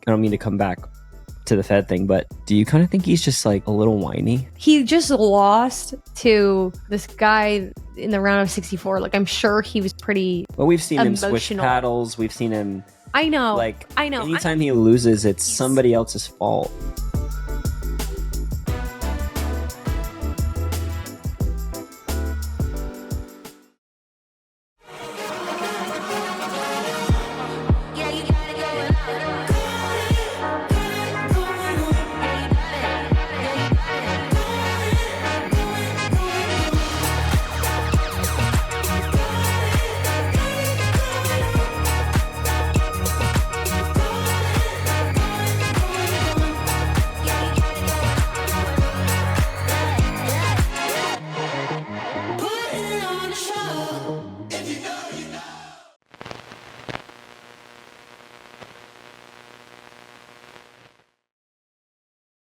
I don't mean to come back to the Fed thing, but do you kind of think he's just like a little whiny? He just lost to this guy in the round of 64. Like, I'm sure he was pretty Well, we've seen emotional. him switch paddles. We've seen him. I know. Anytime he loses, it's somebody else's fault.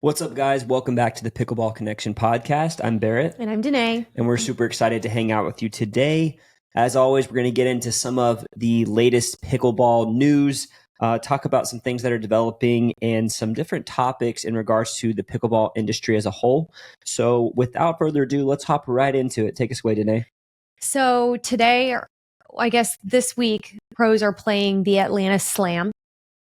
What's up, guys? Welcome back to the Pickleball Connection podcast. I'm Barrett. And I'm Danea. And we're super excited to hang out with you today. As always, we're going to get into some of the latest pickleball news, talk about some things that are developing and some different topics in regards to the pickleball industry as a whole. So without further ado, let's hop right into it. Take us away, Danea. So today, I guess this week, pros are playing the Atlanta Slam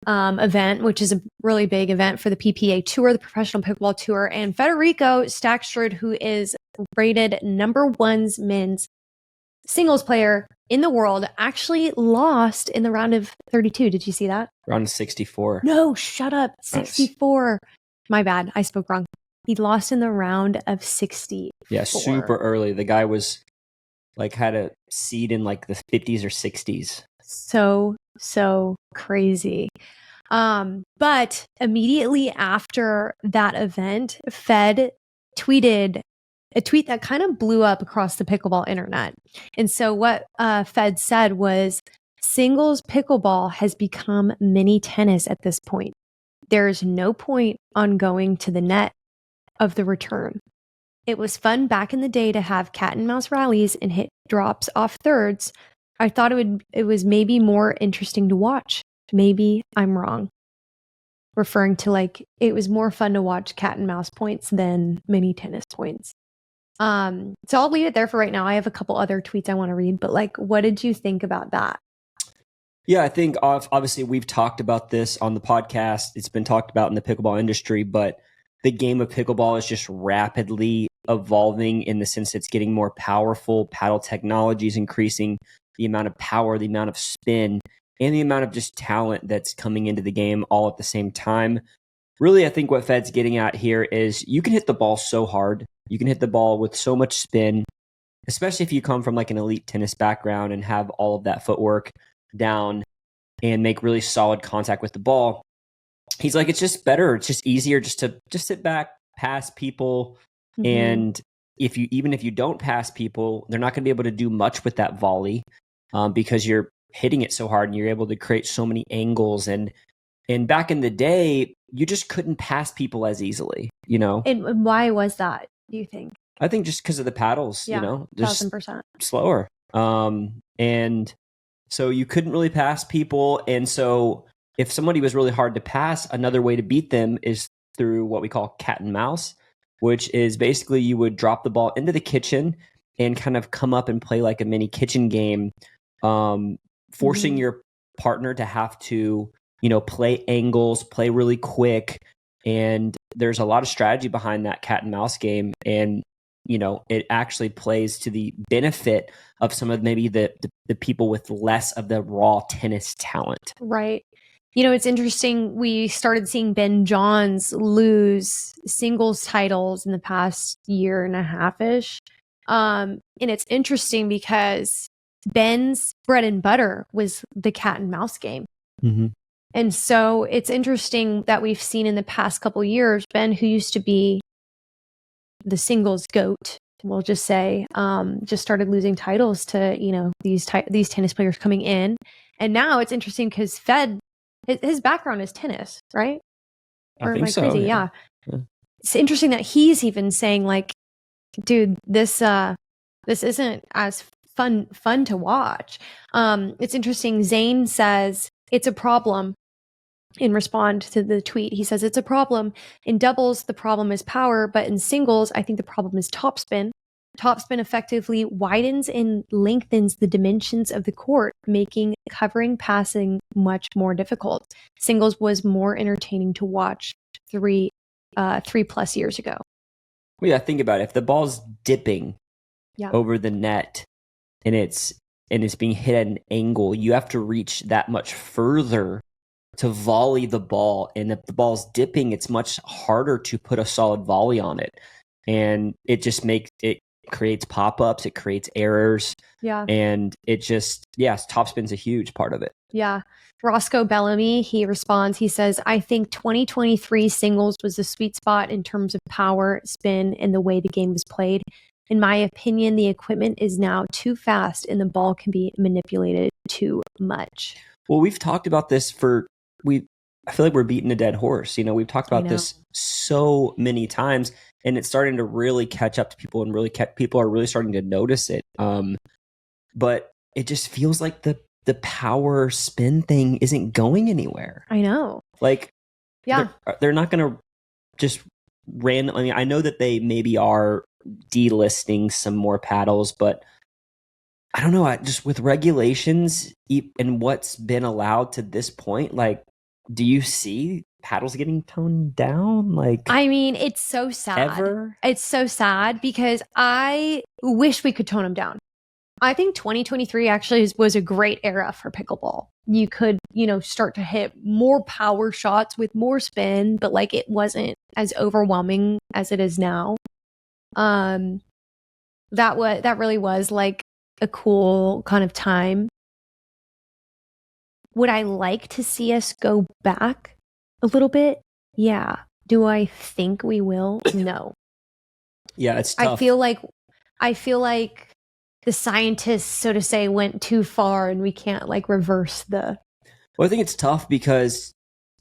event, which is a really big event for the PPA Tour, the Professional Pickleball Tour. And Federico Staksrud, who is rated #1 men's singles player in the world, actually lost in the round of 32. Did you see that? Round of 64. No, shut up. 64. My bad. I spoke wrong. He lost in the round of 64. Yeah, super early. The guy was had a seed in like the 50s or 60s. So crazy. But immediately after that event, Fed tweeted a tweet that kind of blew up across the pickleball internet. And so what Fed said was, singles pickleball has become mini tennis at this point. There's no point on going to the net of the return. It was fun back in the day to have cat and mouse rallies and hit drops off thirds. I thought it was maybe more interesting to watch. Maybe I'm wrong. Referring to it was more fun to watch cat and mouse points than mini tennis points. So I'll leave it there for right now. I have a couple other tweets I want to read, but what did you think about that? Yeah, I think obviously we've talked about this on the podcast. It's been talked about in the pickleball industry, but the game of pickleball is just rapidly evolving in the sense it's getting more powerful. Paddle technology is increasing. The amount of power, the amount of spin, and the amount of just talent that's coming into the game all at the same time. Really, I think what Fed's getting at here is you can hit the ball so hard. You can hit the ball with so much spin, especially if you come from an elite tennis background and have all of that footwork down and make really solid contact with the ball. He's like, it's just better. It's just easier just to sit back, pass people. Mm-hmm. And even if you don't pass people, they're not going to be able to do much with that volley. Because you're hitting it so hard and you're able to create so many angles. And back in the day, you just couldn't pass people as easily, And why was that, do you think? I think just because of the paddles, yeah, just 1,000%. Slower. And so you couldn't really pass people. And so if somebody was really hard to pass, another way to beat them is through what we call cat and mouse, which is basically you would drop the ball into the kitchen and kind of come up and play like a mini kitchen game, forcing your partner to have to, play angles, play really quick. And there's a lot of strategy behind that cat and mouse game. And, it actually plays to the benefit of some of maybe the people with less of the raw tennis talent. Right. It's interesting. We started seeing Ben Johns lose singles titles in the past year and a half-ish. And it's interesting because Ben's bread and butter was the cat and mouse game. Mm-hmm. And so it's interesting that we've seen in the past couple years, Ben, who used to be the singles GOAT, we'll just say, just started losing titles to, these tennis players coming in. And now it's interesting because Fed, his background is tennis, right? Or am I so, crazy? Yeah. It's interesting that he's even saying dude, this isn't as fun to watch. It's interesting. Zane says it's a problem in response to the tweet. He says, it's a problem. In doubles, the problem is power, but in singles, I think the problem is topspin. Topspin effectively widens and lengthens the dimensions of the court, making covering passing much more difficult. Singles was more entertaining to watch 3+ years ago. Well, yeah, think about it. If the ball's dipping over the net and it's being hit at an angle, you have to reach that much further to volley the ball. And if the ball's dipping, it's much harder to put a solid volley on it. And it just creates pop-ups, it creates errors. Yeah. And it just, topspin's a huge part of it. Yeah. Roscoe Bellamy, he responds, he says, I think 2023 singles was the sweet spot in terms of power, spin, and the way the game was played. In my opinion, the equipment is now too fast and the ball can be manipulated too much. Well, we've talked about this I feel like we're beating a dead horse. You know, we've talked about this so many times, and it's starting to really catch up to people, and people are really starting to notice it. But it just feels like the power spin thing isn't going anywhere. I know. Like, they're not going to just randomly. I mean, I know that they maybe are delisting some more paddles, but I don't know. Just with regulations and what's been allowed to this point, like, do you see paddles getting toned down? Like, I mean, it's so sad. It's so sad because I wish we could tone them down. I think 2023 actually was a great era for pickleball. You could, start to hit more power shots with more spin, but like it wasn't as overwhelming as it is now. That really was like a cool kind of time. Would I like to see us go back a little bit? Yeah. Do I think we will? No. Yeah, it's tough. I feel like the scientists, so to say, went too far and we can't like reverse the... Well, I think it's tough because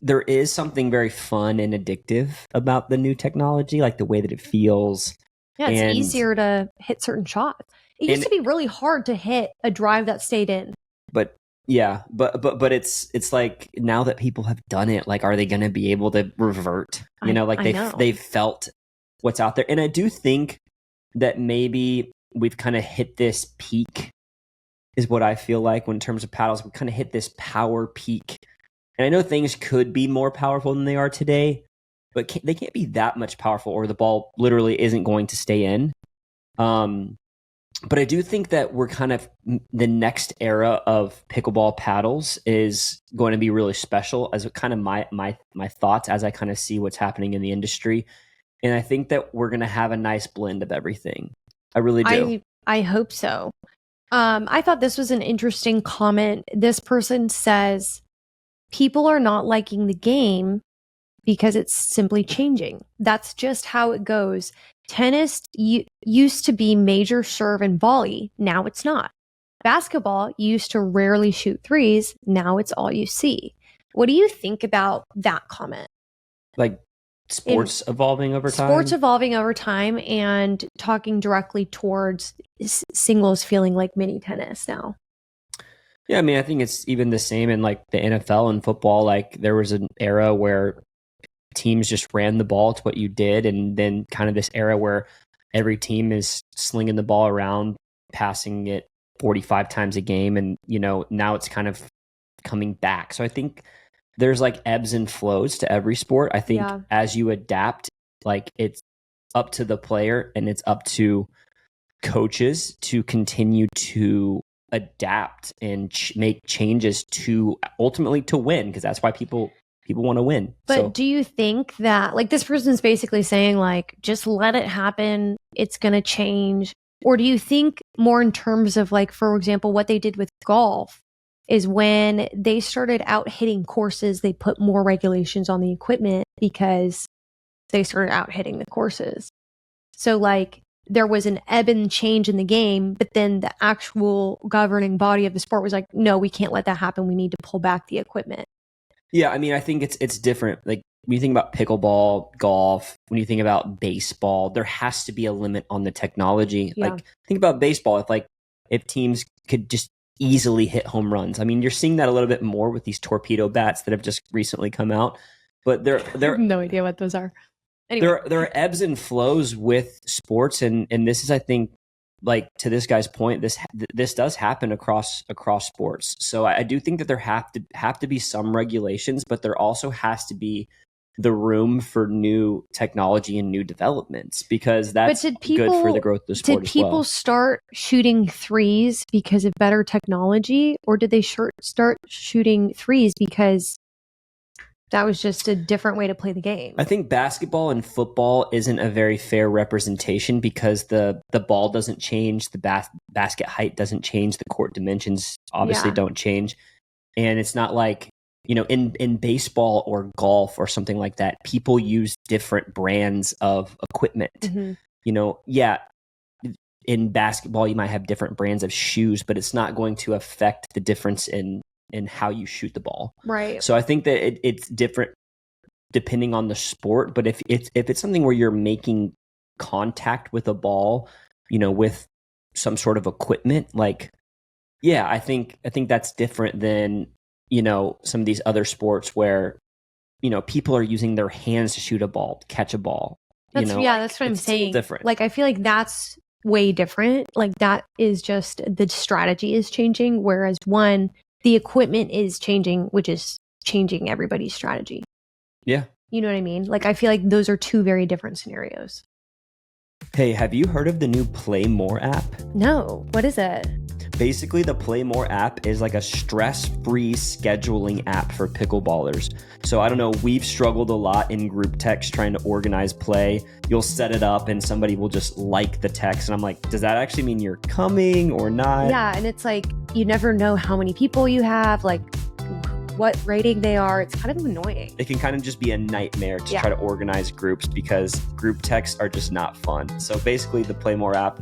there is something very fun and addictive about the new technology, like the way that it feels. Yeah, it's easier to hit certain shots. It used to be really hard to hit a drive that stayed in. But it's like now that people have done it, like, are they going to be able to revert? They've felt what's out there. And I do think that maybe we've kind of hit this peak is what I feel like in terms of paddles. We kind of hit this power peak. And I know things could be more powerful than they are today, but they can't be that much powerful or the ball literally isn't going to stay in. But I do think that we're kind of the next era of pickleball paddles is going to be really special as kind of my thoughts as I kind of see what's happening in the industry. And I think that we're going to have a nice blend of everything. I really do. I hope so. I thought this was an interesting comment. This person says, people are not liking the game because it's simply changing. That's just how it goes. Tennis used to be major serve and volley. Now it's not. Basketball used to rarely shoot threes. Now it's all you see. What do you think about that comment? Like sports evolving over time? Sports evolving over time and talking directly towards singles feeling like mini tennis now. Yeah, I mean, I think it's even the same in like the NFL and football. Like there was an era where teams just ran the ball. It's what you did. And then kind of this era where every team is slinging the ball around, passing it 45 times a game. And, now it's kind of coming back. So I think there's like ebbs and flows to every sport. I think as you adapt, like it's up to the player and it's up to coaches to continue to adapt and make changes to ultimately to win, because that's why people want to win. But do you think that, like, this person's basically saying, like, just let it happen, it's going to change? Or do you think more in terms of, like, for example, what they did with golf is when they started out hitting courses, they put more regulations on the equipment because they started out hitting the courses. So, like, there was an ebb and change in the game, but then the actual governing body of the sport was like, no, we can't let that happen. We need to pull back the equipment. Yeah, I mean, I think it's different. Like when you think about pickleball, golf, when you think about baseball, there has to be a limit on the technology. Yeah. Like think about baseball. If teams could just easily hit home runs. I mean, you're seeing that a little bit more with these torpedo bats that have just recently come out, but I have no idea what those are. Anyway. There are ebbs and flows with sports, and this is, I think, like to this guy's point, this does happen across sports. So I do think that there have to be some regulations, but there also has to be the room for new technology and new developments, because that's good for the growth of the sport. Did people start shooting threes because of better technology, or did they start shooting threes because that was just a different way to play the game? I think basketball and football isn't a very fair representation because the ball doesn't change, the basket height doesn't change, the court dimensions obviously don't change. And it's not like, in baseball or golf or something like that, people use different brands of equipment. In basketball, you might have different brands of shoes, but it's not going to affect the difference in how you shoot the ball. Right. So I think that it's different depending on the sport, but if it's something where you're making contact with a ball, with some sort of equipment, like, I think that's different than, some of these other sports where, people are using their hands to shoot a ball, to catch a ball. That's what I'm saying. Different. Like, I feel like that's way different. Like, that is just the strategy is changing, whereas the equipment is changing, which is changing everybody's strategy. Yeah. You know what I mean? Like, I feel like those are two very different scenarios. Hey, have you heard of the new Play More app? No. What is it? Basically, the Play More app is like a stress-free scheduling app for pickleballers. So I don't know, we've struggled a lot in group text trying to organize play. You'll set it up and somebody will just like the text. And I'm like, does that actually mean you're coming or not? Yeah, and it's like, you never know how many people you have, like what rating they are. It's kind of annoying. It can kind of just be a nightmare to try to organize groups because group texts are just not fun. So basically the Play More app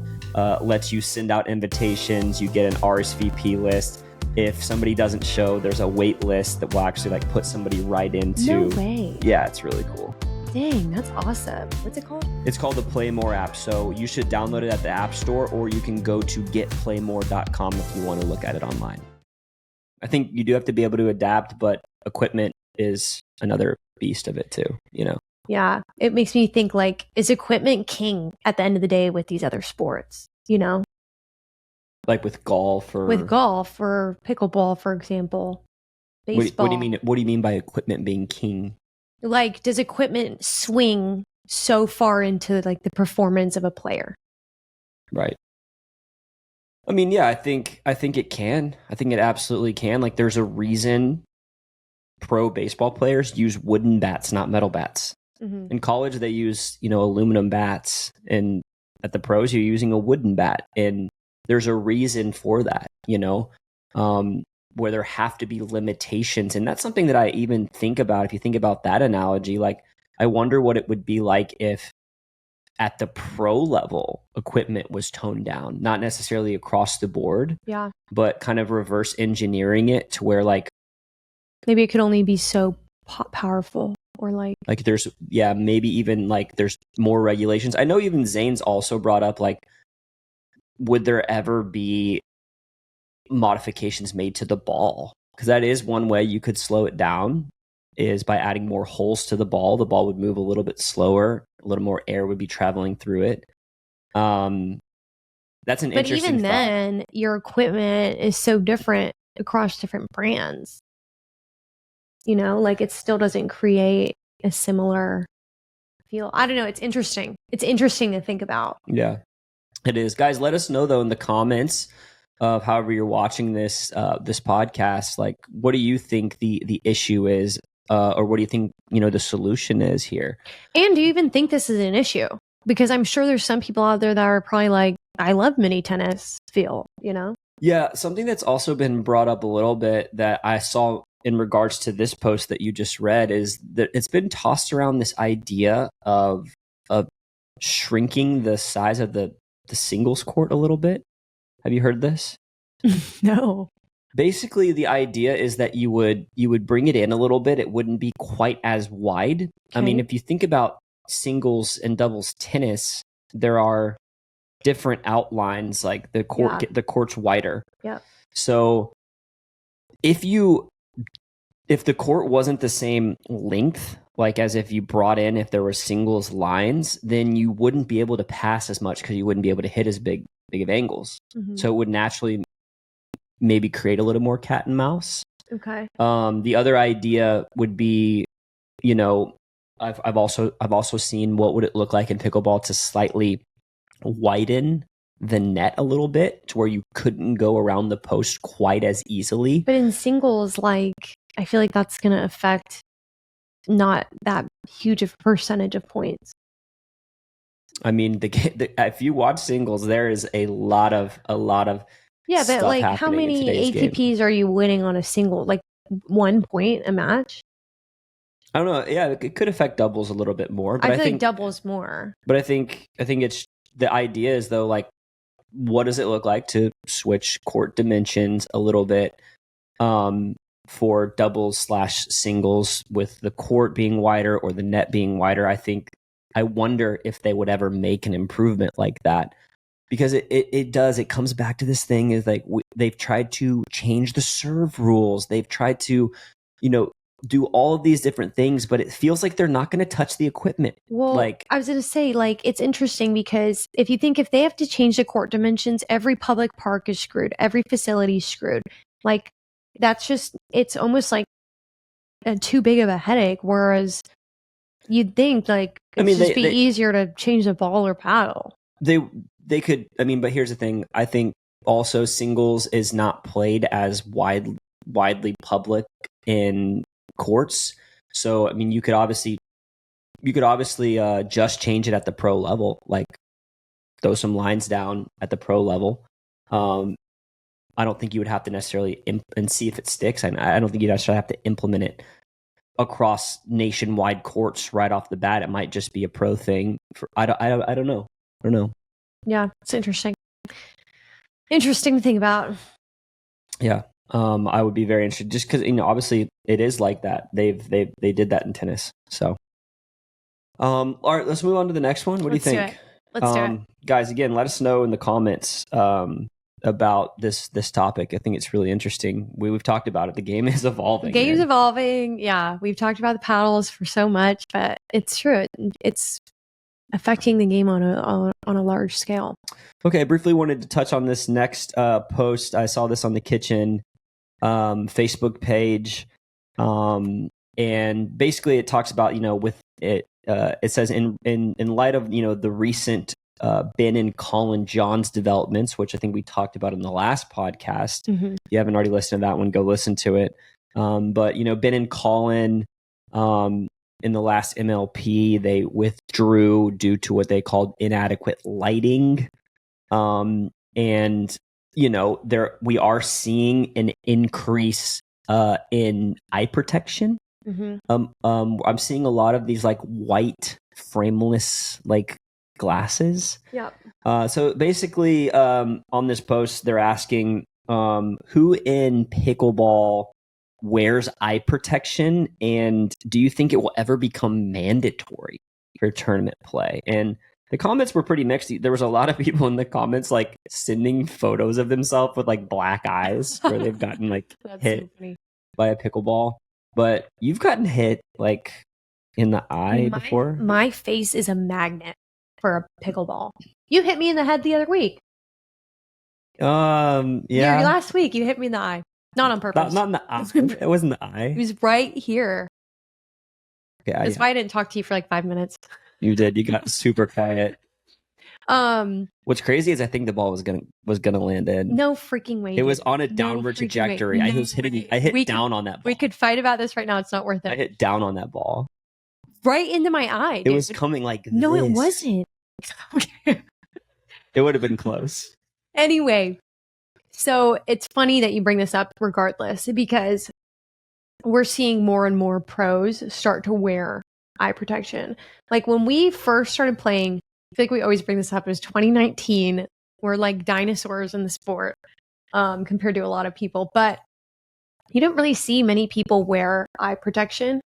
lets you send out invitations. You get an RSVP list. If somebody doesn't show, there's a wait list that will actually like put somebody right into. No way. Yeah, it's really cool. Dang, that's awesome. What's it called? It's called the Play More app. So you should download it at the App Store, or you can go to getplaymore.com if you want to look at it online. I think you do have to be able to adapt, but equipment is another beast of it too, Yeah, it makes me think, like, is equipment king at the end of the day with these other sports, Like with golf or pickleball, for example, baseball. What do you mean by equipment being king? Like, does equipment swing so far into like the performance of a player? Right. I mean, yeah, I think it can. I think it absolutely can. Like, there's a reason pro baseball players use wooden bats, not metal bats. Mm-hmm. In college, they use, aluminum bats, and at the pros, you're using a wooden bat. And there's a reason for that, where there have to be limitations. And that's something that I even think about. If you think about that analogy, like, I wonder what it would be like if at the pro level, equipment was toned down, not necessarily across the board, but kind of reverse engineering it to where, like, maybe it could only be so powerful, or like there's, maybe even like there's more regulations. I know even Zane's also brought up, like, would there ever be modifications made to the ball? Because that is one way you could slow it down, is by adding more holes to the ball. The ball would move a little bit slower, a little more air would be traveling through it. That's an interesting thought. But even then, your equipment is so different across different brands. Like, it still doesn't create a similar feel. I don't know. It's interesting. It's interesting to think about. Yeah, it is. Guys, let us know, though, in the comments of however you're watching this podcast, like, what do you think the issue is? Or what do you think, the solution is here? And do you even think this is an issue? Because I'm sure there's some people out there that are probably like, I love mini tennis feel, Yeah, something that's also been brought up a little bit that I saw in regards to this post that you just read is that it's been tossed around this idea of shrinking the size of the singles court a little bit. Have you heard this? No. Basically, the idea is that you would bring it in a little bit. It wouldn't be quite as wide. Okay. I mean, if you think about singles and doubles tennis, there are different outlines. Like the court's wider. Yeah. So if the court wasn't the same length, like as if you brought in, if there were singles lines, then you wouldn't be able to pass as much because you wouldn't be able to hit as big of angles. Mm-hmm. So it would naturally maybe create a little more cat and mouse. Okay. The other idea would be, I've also seen what would it look like in pickleball to slightly widen the net a little bit to where you couldn't go around the post quite as easily. But in singles, like, I feel like that's going to affect not that huge of a percentage of points. I mean, if you watch singles, there is a lot of yeah, but like, how many ATPs game. are you winning on a single? Like 1 point a match? I don't know. Yeah, it could affect doubles a little bit more. But I feel like doubles more. But I think it's the idea is though, like, what does it look like to switch court dimensions a little bit for doubles / singles with the court being wider or the net being wider? I wonder if they would ever make an improvement like that, because it comes back to this thing is like they've tried to change the serve rules. They've tried to, do all of these different things, but it feels like they're not going to touch the equipment. Well, like, I was going to say, like, it's interesting because if they have to change the court dimensions, every public park is screwed. Every facility is screwed. Like, it's almost like too big of a headache. Whereas you'd think, like, it'd be easier to change the ball or paddle. They could, but here's the thing. I think also singles is not played as widely public in courts. So, you could obviously just change it at the pro level, like throw some lines down at the pro level. I don't think you would have to necessarily and see if it sticks. I don't think you'd actually have to implement it across nationwide courts right off the bat. It might just be a pro thing. I don't know. Yeah, it's interesting. Interesting to think about. Yeah. I would be very interested just because, obviously it is like that. They did that in tennis. So, all right, let's move on to the next one. What do you think? Let's do it. Guys, again, let us know in the comments, about this topic. I think it's really interesting. We've talked about it. The game is evolving. The game's evolving. Yeah. We've talked about the paddles for so much, but it's true. It's affecting the game on a large scale. Okay, I briefly wanted to touch on this next post. I saw this on the Kitchen Facebook page, and basically it talks about, with it. It says in light of the recent Ben and Colin Johns developments, which I think we talked about in the last podcast. Mm-hmm. If you haven't already listened to that one, go listen to it. But Ben and Colin, in the last MLP, they withdrew due to what they called inadequate lighting. And we are seeing an increase in eye protection. Mm-hmm. I'm seeing a lot of these like white frameless like glasses. Yep. So basically, on this post, they're asking who in pickleball wears eye protection, and do you think it will ever become mandatory for tournament play? And the comments were pretty mixed. There was a lot of people in the comments like sending photos of themselves with like black eyes where they've gotten like hit by a pickleball. But you've gotten hit like in the eye before? My face is a magnet for a pickleball. You hit me in the head the other week. Yeah. Last week you hit me in the eye. Not on purpose. Not in the eye. It wasn't the eye. It was right here. Okay, that's why I didn't talk to you for like 5 minutes. You did. You got super quiet. What's crazy is I think the ball was gonna land in. No freaking way. It was on a downward trajectory. I hit down on that ball. We could fight about this right now. It's not worth it. I hit down on that ball. Right into my eye. Dude. It was coming like this. No, it wasn't. It would have been close. Anyway, so it's funny that you bring this up regardless, because we're seeing more and more pros start to wear eye protection. Like when we first started playing, I feel like we always bring this up, it was 2019. We're like dinosaurs in the sport compared to a lot of people, but you don't really see many people wear eye protection.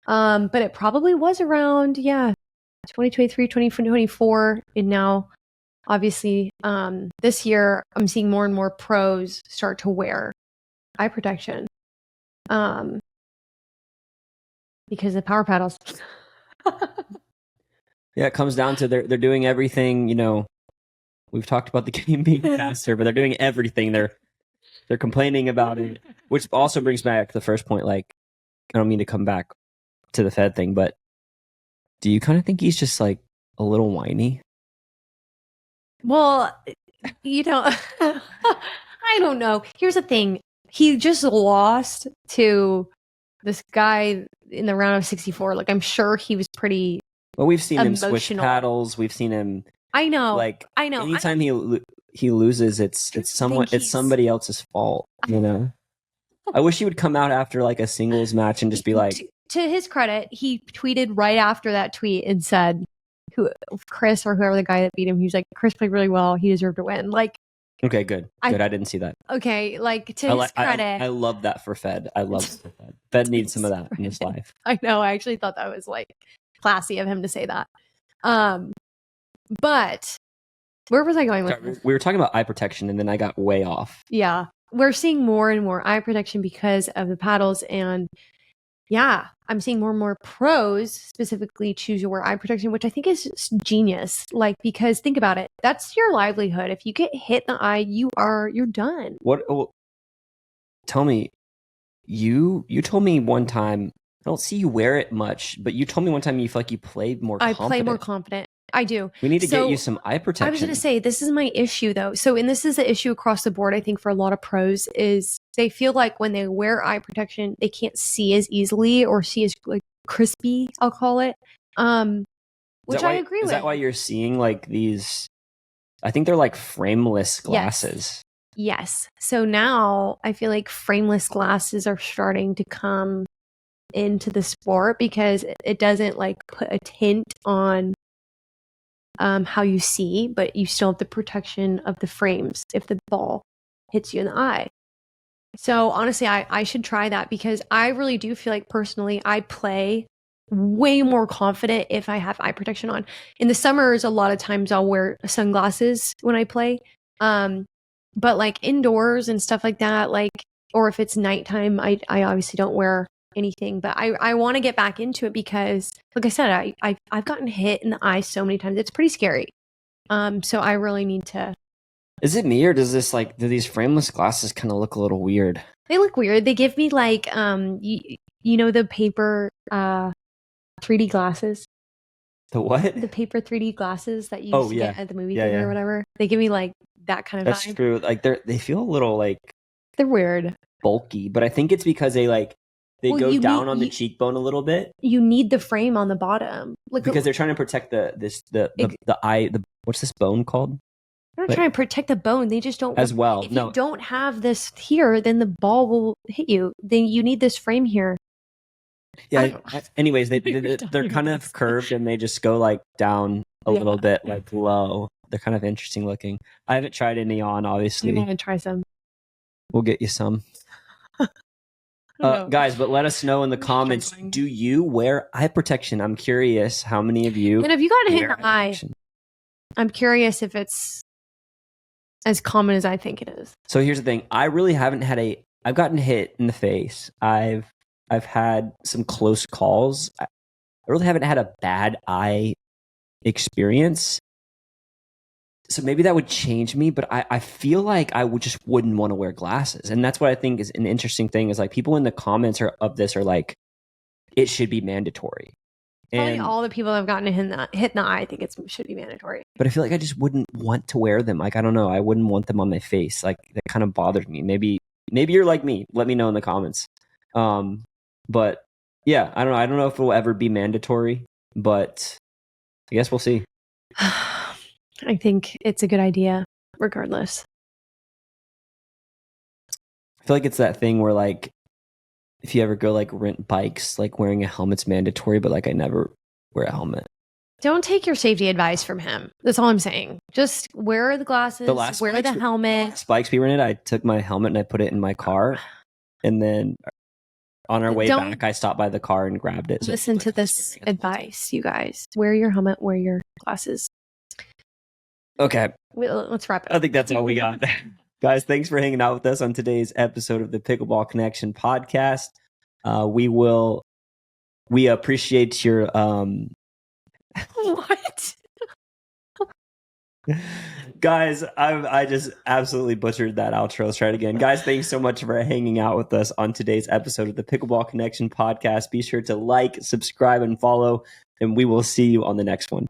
But it probably was around, 2023, 2024, and now obviously, this year I'm seeing more and more pros start to wear eye protection. Because of power paddles. Yeah, it comes down to they're doing everything, we've talked about the game being faster, but they're doing everything. They're complaining about it, which also brings back to the first point. Like, I don't mean to come back to the Fed thing, but do you kind of think he's just like a little whiny? Well, I don't know. Here's the thing. He just lost to this guy in the round of 64. Like, I'm sure he was pretty Well, we've seen him switch emotional. paddles. We've seen him. I know. Like, I know. anytime he loses, it's somebody else's fault. I wish he would come out after like a singles match and just be like. To his credit, he tweeted right after that tweet and said, Chris or whoever the guy that beat him, he was like, Chris played really well. He deserved to win. Like, okay, good. I didn't see that. Okay, like to his credit. I love that for Fed. I love Fed. Fed needs some of that in his life. I know. I actually thought that was like classy of him to say that. But where was I going with this? We were talking about eye protection and then I got way off. Yeah. We're seeing more and more eye protection because of the paddles. And yeah, I'm seeing more and more pros specifically choose to wear eye protection, which I think is genius. Like, because think about it. That's your livelihood. If you get hit in the eye, you're done. Tell me, you told me one time, I don't see you wear it much, but you told me one time you feel like you play more confident. I play more confident. I do. We need to get you some eye protection. I was going to say, this is my issue though. So, and this is the issue across the board, I think, for a lot of pros is they feel like when they wear eye protection, they can't see as easily or see as like crispy, I'll call it. Which I agree with. Is that why you're seeing like these, I think they're like frameless glasses. Yes. So now I feel like frameless glasses are starting to come into the sport because it doesn't like put a tint on how you see, but you still have the protection of the frames if the ball hits you in the eye. So honestly, I should try that because I really do feel like personally I play way more confident if I have eye protection on. In the summers, a lot of times I'll wear sunglasses when I play. But like indoors and stuff like that, like, or if it's nighttime, I obviously don't wear anything, but I want to get back into it because like I said, I've gotten hit in the eye so many times. It's pretty scary. So I really need to. Is it me or does this like, do these frameless glasses kind of look a little weird? They look weird. They give me like, you know, the paper 3D glasses. The what? The paper 3D glasses that you get at the movie theater or whatever. They give me like that kind of vibe. That's true. Like they feel a little like they're weird, bulky, but I think it's because they go down on the cheekbone a little bit. You need the frame on the bottom, like because they're trying to protect the eye. What's this bone called? They're not trying to protect the bone. They just don't. As well. If you don't have this here, then the ball will hit you. Then you need this frame here. Yeah. Anyways, they're kind of curved and they just go like down a little bit, like low. They're kind of interesting looking. I haven't tried any on, obviously. You want to try some? We'll get you some. Guys, but let us know in the comments. Do you wear eye protection? I'm curious how many of you. And if you got hit in the eye, I'm curious if it's as common as I think it is. So here's the thing. I really haven't had I've gotten hit in the face. I've had some close calls. I really haven't had a bad eye experience. So maybe that would change me, but I feel like I wouldn't want to wear glasses. And that's what I think is an interesting thing is like people in the comments of this are like, it should be mandatory. Probably all the people that have gotten hit in the eye think it should be mandatory. But I feel like I just wouldn't want to wear them. Like, I don't know. I wouldn't want them on my face. Like that kind of bothered me. Maybe you're like me. Let me know in the comments. But yeah, I don't know. I don't know if it will ever be mandatory, but I guess we'll see. I think it's a good idea, regardless. I feel like it's that thing where, like, if you ever go, like, rent bikes, like, wearing a helmet's mandatory, but, like, I never wear a helmet. Don't take your safety advice from him. That's all I'm saying. Just wear the glasses, wear the helmet. Bikes we rented, I took my helmet and I put it in my car. And then on our way back, I stopped by the car and grabbed it. Listen to this advice, you guys. Wear your helmet, wear your glasses. Okay. Let's wrap it I up. think that's all we got. Guys, thanks for hanging out with us on today's episode of the Pickleball Connection podcast. We appreciate your What? Guys, I just absolutely butchered that outro. Let's try it again. Guys, thanks so much for hanging out with us on today's episode of the Pickleball Connection podcast. Be sure to like, subscribe, and follow, and we will see you on the next one.